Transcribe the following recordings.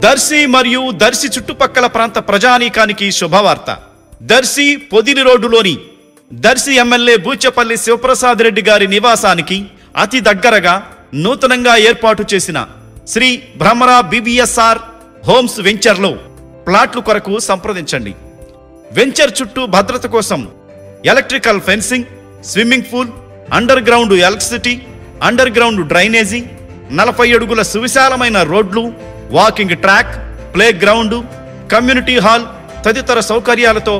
దర్శి మరియు దర్శి చుట్టుపక్కల ప్రాంత ప్రజానీకానికి శుభవార్త. దర్శి పొదిలి రోడ్డులోని దర్శి ఎమ్మెల్యే బూచపల్లి శివప్రసాద్ రెడ్డి గారి నివాసానికి అతి దగ్గరగా నూతనంగా ఏర్పాటు చేసిన శ్రీ భ్రమరా BBSR హోమ్స్ వెంచర్లో ప్లాట్లు కొరకు సంప్రదించండి. వెంచర్ చుట్టూ భద్రత కోసం electrical fencing, swimming pool, under ground electricity, under ground drainage, 40 అడుగుల సువిశాలమైన రోడ్లు, walking track, play ground, community hall తదితర సౌకర్యాలతో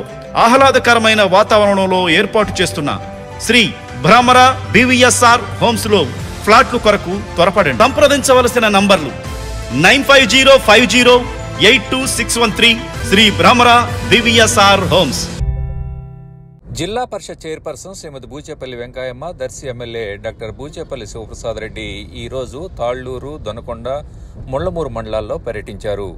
ఆహ్లాదకరమైన వాతావరణంలో ఏర్పాటు చేస్తున్న శ్రీ భ్రమరా BBSR హోమ్స్ లో ఫ్లాట్లు కొరకు త్వరపడండి. సంప్రదించవలసిన నంబర్లు 9505082613 శ్రీ భ్రమరా BBSR హోమ్స్. జిల్లా పరిషత్ చైర్పర్సన్ శ్రీమతి బూచేపల్లి వెంకయ్యమ్మ, దర్శి ఎమ్మెల్యే డాక్టర్ బూచేపల్లి శివప్రసాద్ రెడ్డి ఈరోజు తాళ్లూరు, దొనకొండ, ముళ్లమూరు మండలాల్లో పర్యటించారు.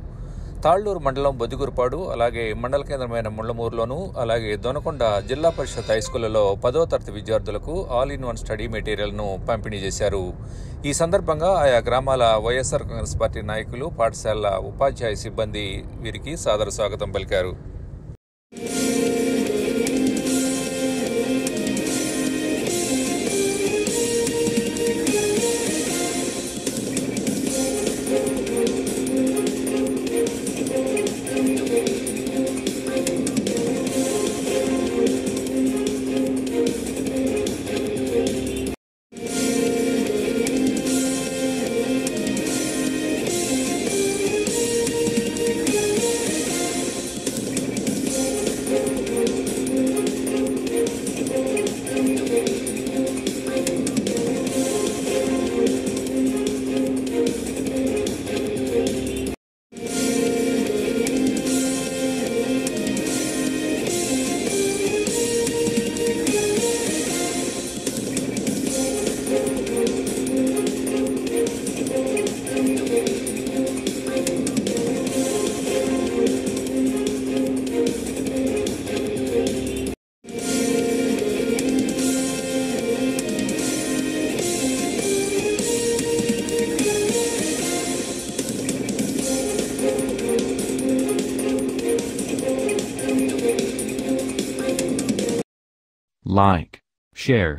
తాళ్లూరు మండలం బొద్దిగురుపాడు, అలాగే మండల కేంద్రమైన ముళ్లమూరులోను, అలాగే దొనకొండ జిల్లా పరిషత్ హైస్కూళ్లలో 10వ తరగతి విద్యార్థులకు ఆల్ ఇన్ వన్ స్టడీ మెటీరియల్ను పంపిణీ చేశారు. ఈ సందర్భంగా ఆయా గ్రామాల వైఎస్ఆర్ కాంగ్రెస్ పార్టీ నాయకులు, పాఠశాలల ఉపాధ్యాయ సిబ్బంది వీరికి సాదర స్వాగతం పలికారు. Like, share,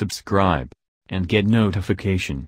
subscribe, and get notification.